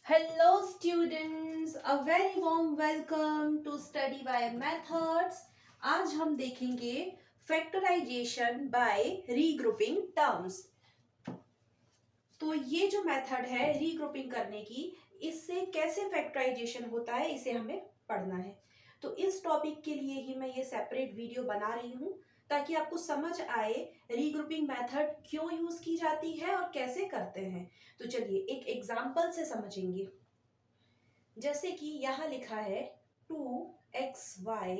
Hello students, a very warm welcome to Study by Methods। आज हम देखेंगे factorisation bye regrouping terms. तो ये जो मेथड है रीग्रुपिंग करने की, इससे कैसे फैक्टराइजेशन होता है इसे हमें पढ़ना है। तो इस टॉपिक के लिए ही मैं ये सेपरेट वीडियो बना रही हूँ ताकि आपको समझ आए रीग्रुपिंग मेथड क्यों यूज की जाती है और कैसे करते हैं। तो चलिए एक एग्जाम्पल से समझेंगे। जैसे कि यहां लिखा है 2xy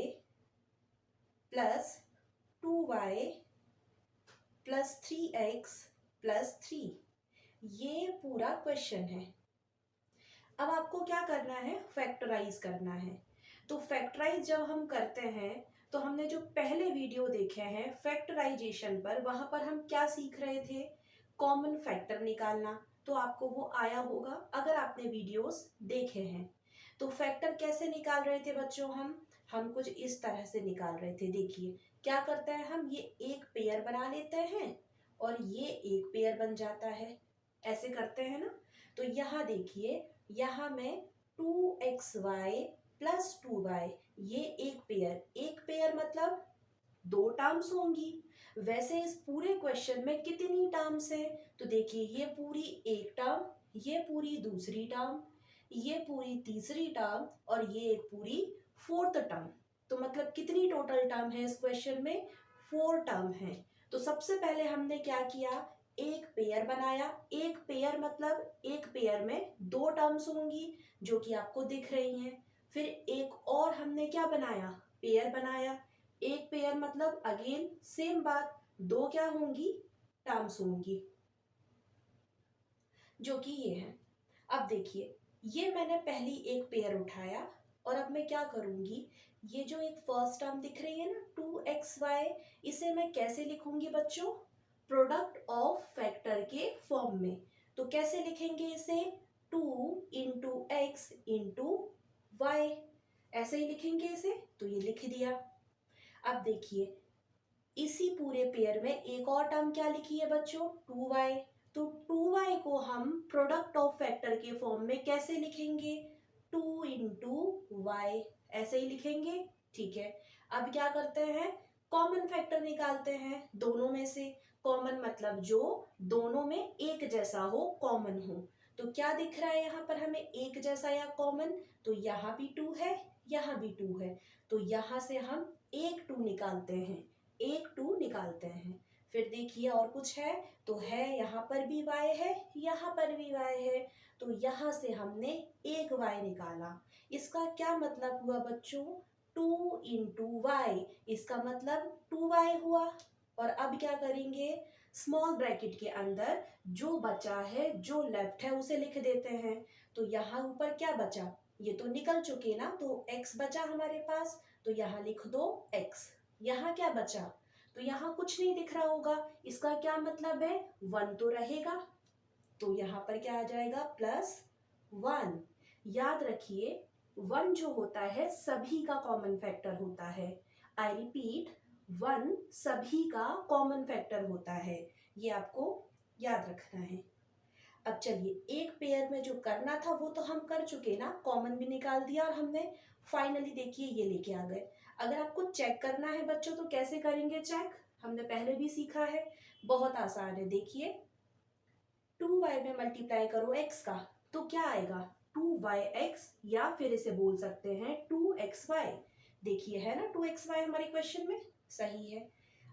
plus 2y plus 3x plus 3। ये पूरा क्वेश्चन है। अब आपको क्या करना है, फैक्टराइज करना है। तो फैक्टराइज जब हम करते हैं तो हमने जो पहले वीडियो देखे हैं फैक्टराइजेशन पर, वहां पर हम क्या सीख रहे थे, कॉमन फैक्टर निकालना। तो आपको वो आया होगा अगर आपने वीडियोस देखे हैं। तो फैक्टर कैसे निकाल रहे थे बच्चों, हम कुछ इस तरह से निकाल रहे थे। देखिए क्या करते हैं, हम ये एक पेयर बना लेते हैं और ये एक पेयर बन जाता है, ऐसे करते हैं ना। तो यहाँ देखिए, यहाँ मैं 2xy प्लस 2y, ये एक पेयर मतलब दो टर्म्स होंगी। वैसे इस पूरे क्वेश्चन में कितनी टर्म्स है, तो देखिए ये पूरी एक टर्म, ये पूरी दूसरी टर्म, ये पूरी तीसरी टर्म और ये एक पूरी फोर्थ टर्म। तो मतलब कितनी टोटल टर्म है इस क्वेश्चन में, 4 टर्म है। तो सबसे पहले हमने क्या किया, एक पेयर बनाया। एक पेयर मतलब एक पेयर में दो टर्म्स होंगी जो कि आपको दिख रही हैं। फिर एक और हमने क्या बनाया, पेयर बनाया। एक पेयर मतलब अगेन सेम बात, दो क्या होंगी, टर्म्स होंगी जो कि ये है। अब देखिए ये मैंने पहली एक पेयर उठाया और अब मैं क्या करूंगी, ये जो एक फर्स्ट टर्म दिख रही है ना 2xy, इसे मैं कैसे लिखूंगी बच्चों, प्रोडक्ट ऑफ फैक्टर के फॉर्म में। तो कैसे लिखेंगे इसे, 2 इंटू एक्स इंटू वाई, ऐसे ही लिखेंगे इसे। तो ये लिख दिया। अब देखिए इसी पूरे पेयर में एक और टर्म क्या लिखी है बच्चों, 2y। तो 2y को हम प्रोडक्ट ऑफ फैक्टर के फॉर्म में कैसे लिखेंगे, 2 इंटू वाई, ऐसे ही लिखेंगे। ठीक है, अब क्या करते हैं, कॉमन फैक्टर निकालते हैं दोनों में से। कॉमन मतलब जो दोनों में एक जैसा हो, कॉमन हो। तो क्या दिख रहा है यहाँ पर हमें, एक जैसा या कॉमन। तो यहाँ भी 2 है, यहाँ भी 2 है। तो यहाँ से हम एक 2 निकालते हैं, एक 2 निकालते हैं। फिर देखिए और कुछ है, तो है यहाँ पर भी y है, यहाँ पर भी y है। तो यहाँ से हमने एक y निकाला। इसका क्या मतलब हुआ बच्चों, 2 इंटू वाई, इसका मतलब 2y हुआ। और अब क्या करेंगे, स्मॉल ब्रैकेट के अंदर जो बचा है, जो लेफ्ट है उसे लिख देते हैं। तो यहाँ ऊपर क्या बचा, ये तो निकल चुके ना, तो x बचा हमारे पास। तो यहाँ लिख दो x। यहाँ क्या बचा, तो यहाँ कुछ नहीं दिख रहा होगा, इसका क्या मतलब है, 1 तो रहेगा। तो यहाँ पर क्या आ जाएगा, +1। याद रखिए 1 जो होता है सभी का कॉमन फैक्टर होता है। आई रिपीट, 1 सभी का कॉमन फैक्टर होता है, ये आपको याद रखना है। अब चलिए एक पेयर में जो करना था वो तो हम कर चुके ना, कॉमन भी निकाल दिया और हमने फाइनली देखिए ये लेके आ गए। अगर आपको चेक करना है बच्चों तो कैसे करेंगे चेक, हमने पहले भी सीखा है, बहुत आसान है। देखिए 2y में मल्टीप्लाई करो x का, तो क्या आएगा, 2yx, या फिर इसे बोल सकते हैं 2xy। देखिए है ना 2xy हमारे क्वेश्चन में, सही है।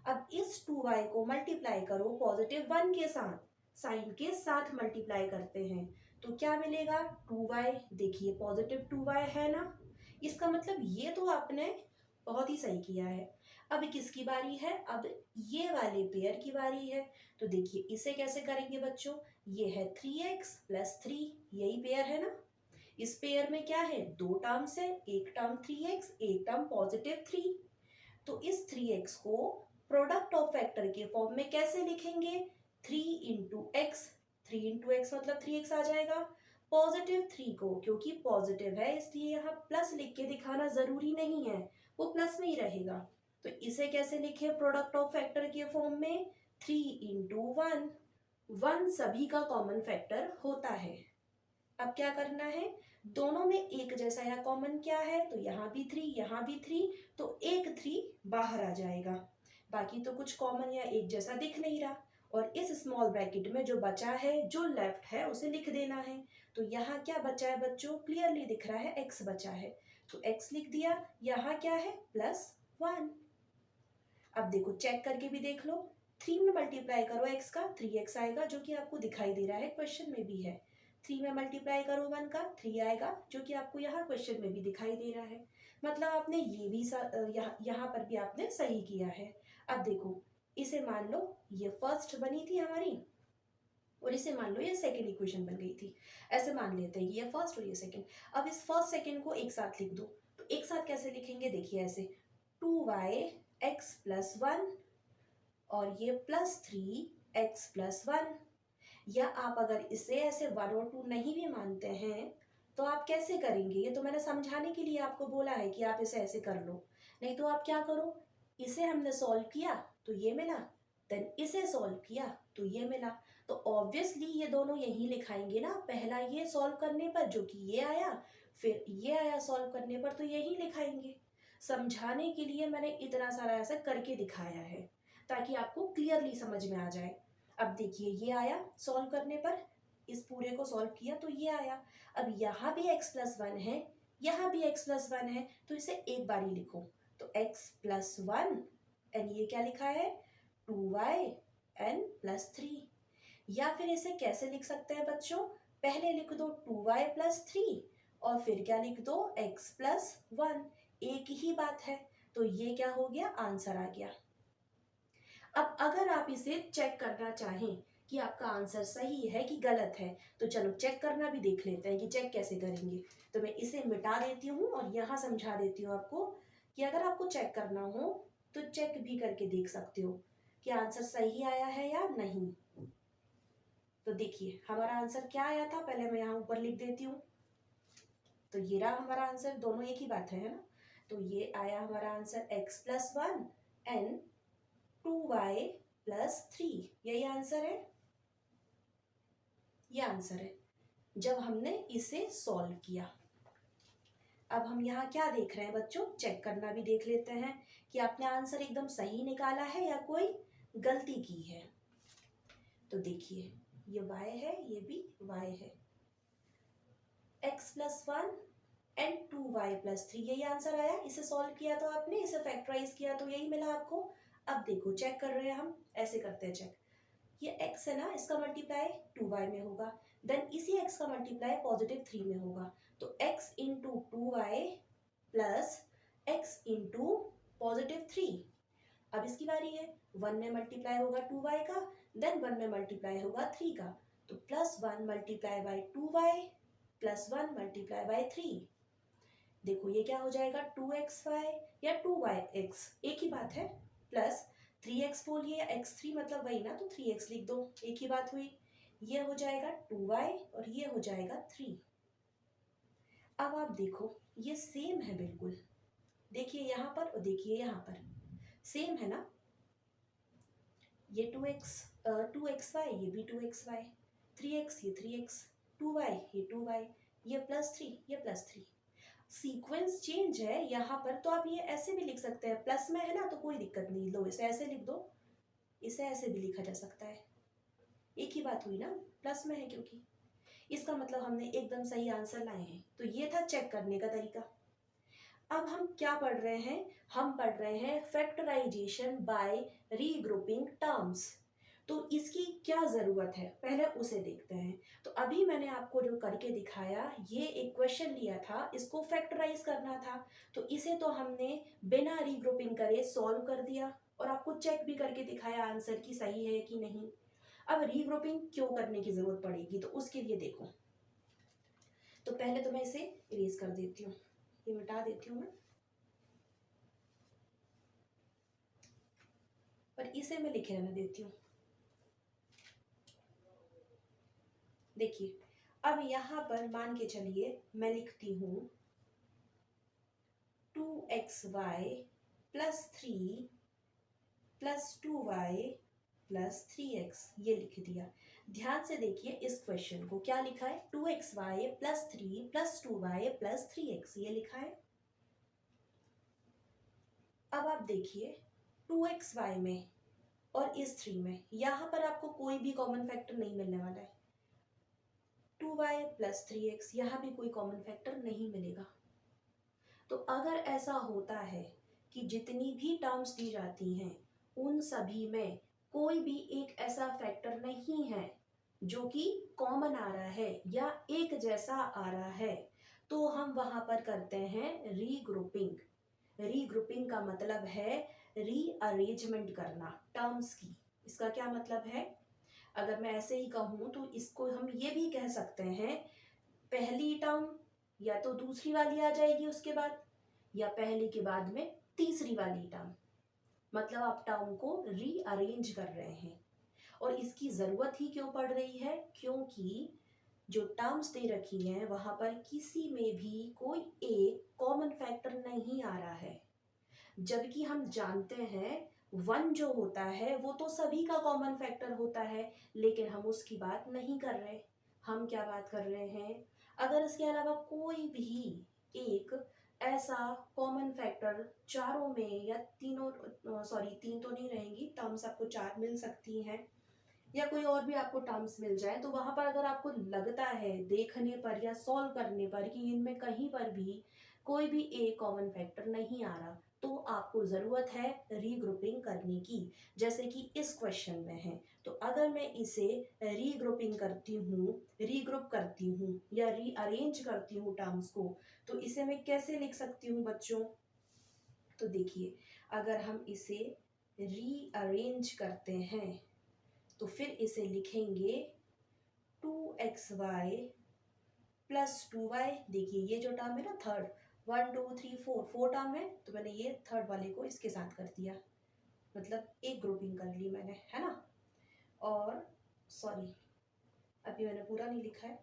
अब इस 2y को मल्टीप्लाई करो +1 के साथ, साइन के साथ मल्टीप्लाई करते हैं। तो क्या मिलेगा, 2y। देखिए +2y है ना, इसका मतलब ये तो आपने बहुत ही सही किया है। अब किसकी बारी है, अब ये वाले पेयर की बारी है। तो देखिए इसे कैसे करेंगे बच्चों, ये है 3x प्लस 3, यही पेयर है ना। इस पेयर में क्या है, दो टर्म्स है, एक टर्म 3x, एक टर्म +3। तो इस 3x को प्रोडक्ट ऑफ फैक्टर के फॉर्म में कैसे लिखेंगे, 3 इंटू एक्स। 3 इंटू एक्स मतलब 3x आ जाएगा। +3 को, क्योंकि पॉजिटिव है इसलिए यहाँ प्लस लिख के दिखाना जरूरी नहीं है, वो प्लस में ही रहेगा। तो इसे कैसे लिखे प्रोडक्ट ऑफ फैक्टर के फॉर्म में, 3 इंटू 1। 1 सभी का कॉमन फैक्टर होता है। अब क्या करना है, दोनों में एक जैसा या कॉमन क्या है, तो यहाँ भी 3 यहाँ भी 3, तो एक 3 बाहर आ जाएगा, बाकी तो कुछ कॉमन या एक जैसा दिख नहीं रहा। और इस स्मॉल ब्रैकेट में जो बचा है, जो लेफ्ट है, उसे लिख देना है। तो यहाँ क्या बचा है बच्चों, क्लियरली दिख रहा है x बचा है, तो x लिख दिया। यहाँ क्या है, +1। अब देखो चेक करके भी देख लो, 3 में मल्टीप्लाई करो x का, 3x आएगा, जो कि आपको दिखाई दे रहा है, क्वेश्चन में भी है। 3 में मल्टीप्लाई करो 1 का, 3 आएगा, जो कि आपको यहाँ क्वेश्चन में भी दिखाई दे रहा है। मतलब आपने ये भी यहाँ पर भी आपने सही किया है। अब देखो, इसे मान लो ये फर्स्ट बनी थी हमारी, और इसे मान लो ये सेकेंड इक्वेशन बन गई थी। ऐसे मान लेते हैं ये फर्स्ट और ये सेकेंड। अब इस फर्स्ट सेकेंड को एक साथ लिख दो, तो एक साथ कैसे लिखेंगे, देखिए ऐसे, 2y(x+1) और ये +3x+1। या आप अगर इसे ऐसे 1 और 2 नहीं भी मानते हैं, तो आप कैसे करेंगे, ये तो मैंने समझाने के लिए आपको बोला है कि आप इसे ऐसे कर लो। नहीं तो आप क्या करो, इसे हमने सॉल्व किया तो ये मिला, देन इसे सॉल्व किया तो ये मिला, तो ऑब्वियसली ये दोनों यही लिखाएंगे ना, पहला ये सॉल्व करने पर जो कि ये आया, फिर ये आया सॉल्व करने पर, तो यही लिखाएंगे। समझाने के लिए मैंने इतना सारा ऐसा करके दिखाया है, ताकि आपको क्लियरली समझ में आ जाए। अब देखिए ये आया सॉल्व करने पर, इस पूरे को सॉल्व किया तो ये आया। अब यहाँ भी x+1 है, यहाँ भी x+1 है, तो इसे एक बार ही लिखो, तो x+1 एंड ये क्या लिखा है, 2y(n+3)। या फिर इसे कैसे लिख सकते हैं बच्चों, पहले लिख दो 2y+3 और फिर क्या लिख दो, x+1, एक ही बात है। तो ये क्या हो गया, आंसर आ गया। अब अगर आप इसे चेक करना चाहें कि आपका आंसर सही है कि गलत है, तो चलो चेक करना भी देख लेते हैं कि चेक कैसे करेंगे। तो मैं इसे मिटा देती हूँ और यहाँ समझा देती हूँ आपको कि अगर आपको चेक करना हो तो चेक भी करके देख सकते हो कि आंसर सही आया है या नहीं। तो देखिए हमारा आंसर क्या आया था, पहले मैं यहाँ ऊपर लिख देती हूँ। तो ये रहा हमारा आंसर, दोनों एक ही बात है ना। तो ये आया हमारा आंसर x+1 एंड 2y+3, यही आंसर है, ये आंसर है जब हमने इसे सॉल्व किया। अब हम यहाँ क्या देख रहे हैं बच्चों, चेक करना भी देख लेते हैं कि आपने आंसर एकदम सही निकाला है या कोई गलती की है। तो देखिए ये y है, ये भी y है, x+1 एंड 2y+3, यही आंसर आया। इसे सॉल्व किया तो आपने, इसे फैक्टराइज किया तो यही मिला आपको। अब देखो चेक कर रहे हैं हम, ऐसे करते हैं चेक, ये x है ना, इसका मल्टीप्लाई 2y में होगा, देन इसी x का मल्टीप्लाई +3 में होगा, तो x into 2y plus x into +3। अब इसकी बारी है, 1 में मल्टीप्लाई होगा 2y का, देन 1 में मल्टीप्लाई होगा 3 का, तो +1 multiply by 2y +1 multiply by 3। देखो ये क्या हो जाएगा, 2xy या 2yx, एक ही बात है, प्लस 3x बोलिए या x3, मतलब वही ना, तो 3x लिख दो, एक ही बात हुई। ये हो जाएगा 2y और ये हो जाएगा 3। अब आप देखो ये सेम है बिल्कुल, देखिए यहाँ पर और देखिए यहाँ पर सेम है ना, ये 2xy, ये भी 2xy, 3x ये 3x, 2y ये 2y, ये +3 ये +3। सीक्वेंस चेंज है यहाँ पर, तो आप ये ऐसे भी लिख सकते हैं, प्लस में है ना तो कोई दिक्कत नहीं, लो इसे ऐसे लिख दो, इसे ऐसे भी लिखा जा सकता है, एक ही बात हुई ना, प्लस में है क्योंकि, इसका मतलब हमने एकदम सही आंसर लाए हैं। तो ये था चेक करने का तरीका। अब हम क्या पढ़ रहे हैं, हम पढ़ रहे हैं फैक्टराइजेशन बाय रीग्रुपिंग टर्म्स। तो इसकी क्या ज़रूरत है पहले उसे देखते हैं। तो अभी मैंने आपको जो करके दिखाया, ये एक क्वेश्चन लिया था, इसको फैक्टराइज करना था, तो इसे तो हमने बिना रीग्रुपिंग करे सॉल्व कर दिया और आपको चेक भी करके दिखाया आंसर की सही है कि नहीं। अब रीग्रुपिंग क्यों करने की ज़रूरत पड़ेगी, तो उसके लिए देखो, तो पहले तो मैं इसे इरेज कर देती हूँ, ये मिटा देती हूँ मैं, पर इसे मैं लिखे रहने देती हूँ। देखिए अब यहाँ पर मान के चलिए मैं लिखती हूँ 2xy plus 3 plus 2y plus 3x, ये लिख दिया। ध्यान से देखिए इस क्वेश्चन को, क्या लिखा है, 2xy plus 3 plus 2y plus 3x, ये लिखा है। अब आप देखिए 2xy में और इस 3 में, यहाँ पर आपको कोई भी कॉमन फैक्टर नहीं मिलने वाला है। 2y प्लस 3x, यहाँ भी कोई कॉमन फैक्टर नहीं मिलेगा। तो अगर ऐसा होता है कि जितनी भी टर्म्स दी जाती हैं उन सभी में कोई भी एक ऐसा फैक्टर नहीं है जो कि कॉमन आ रहा है या एक जैसा आ रहा है, तो हम वहां पर करते हैं रीग्रुपिंग। रीग्रुपिंग का मतलब है रीअरेंजमेंट करना टर्म्स की। इसका क्या मतलब है, अगर मैं ऐसे ही कहूँ तो इसको हम ये भी कह सकते हैं, पहली टर्म या तो दूसरी वाली आ जाएगी उसके बाद, या पहली के बाद में तीसरी वाली टर्म। मतलब आप टर्म को रीअरेंज कर रहे हैं। और इसकी जरूरत ही क्यों पड़ रही है, क्योंकि जो टर्म्स दे रखी हैं वहां पर किसी में भी कोई एक कॉमन फैक्टर नहीं आ रहा है, जबकि हम जानते हैं वन जो होता है वो तो सभी का कॉमन फैक्टर होता है, लेकिन हम उसकी बात नहीं कर रहे। हम क्या बात कर रहे हैं, अगर इसके अलावा कोई भी एक ऐसा कॉमन फैक्टर चारों में या तीनों, सॉरी तीन तो नहीं रहेंगी टर्म्स, आपको चार मिल सकती हैं या कोई और भी आपको टर्म्स मिल जाए, तो वहां पर अगर आपको लगता है देखने पर या सॉल्व करने पर कि इनमें कहीं पर भी कोई भी एक कॉमन फैक्टर नहीं आ रहा, तो आपको ज़रूरत है रीग्रुपिंग करने की, जैसे कि इस क्वेश्चन में है। तो अगर मैं इसे रीग्रुपिंग करती हूँ, रीग्रुप करती हूँ या रीअरेंज करती हूँ टर्म्स को, तो इसे मैं कैसे लिख सकती हूँ बच्चों। तो देखिए अगर हम इसे रीअरेंज करते हैं तो फिर इसे लिखेंगे 2xy प्लस 2y। देखिए ये जो टर्म है ना थर्ड, 1 2 3 4, 4 टर्म है, तो मैंने ये थर्ड वाले को इसके साथ कर दिया, मतलब एक ग्रुपिंग कर ली मैंने, है ना। और सॉरी अभी मैंने पूरा नहीं लिखा है,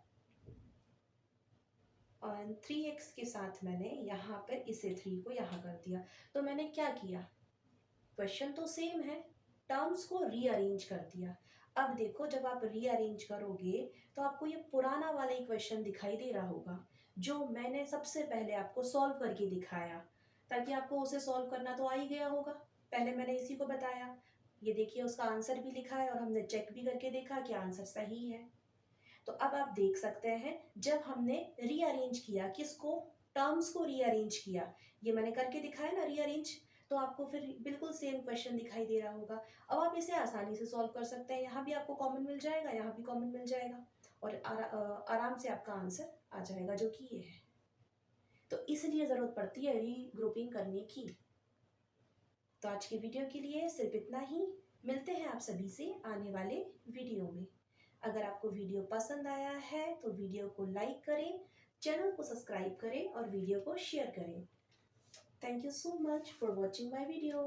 और 3x के साथ मैंने यहाँ पर इसे 3 को यहाँ कर दिया। तो मैंने क्या किया, क्वेश्चन तो सेम है, टर्म्स को रीअरेंज कर दिया। अब देखो जब आप रीअरेंज करोगे तो आपको ये पुराना वाला इक्वेशन दिखाई दे रहा होगा जो मैंने सबसे पहले आपको सॉल्व करके दिखाया, ताकि आपको उसे सॉल्व करना तो आ ही गया होगा। पहले मैंने इसी को बताया, ये देखिए उसका आंसर भी लिखा है और हमने चेक भी करके देखा कि आंसर सही है। तो अब आप देख सकते हैं जब हमने रीअरेंज किया, किसको, टर्म्स को रीअरेंज किया, ये मैंने करके दिखाया ना रीअरेंज, तो आपको फिर बिल्कुल सेम क्वेश्चन दिखाई दे रहा होगा। अब आप इसे आसानी से सॉल्व कर सकते हैं, यहाँ भी आपको कॉमन मिल जाएगा, यहाँ भी कॉमन मिल जाएगा और आराम से आपका आंसर आ जाएगा जो कि ये है। तो इसलिए ज़रूरत पड़ती है रीग्रुपिंग करने की। तो आज की वीडियो के लिए सिर्फ इतना ही, मिलते हैं आप सभी से आने वाले वीडियो में। अगर आपको वीडियो पसंद आया है तो वीडियो को लाइक करें, चैनल को सब्सक्राइब करें और वीडियो को शेयर करें। Thank you so much for watching my video.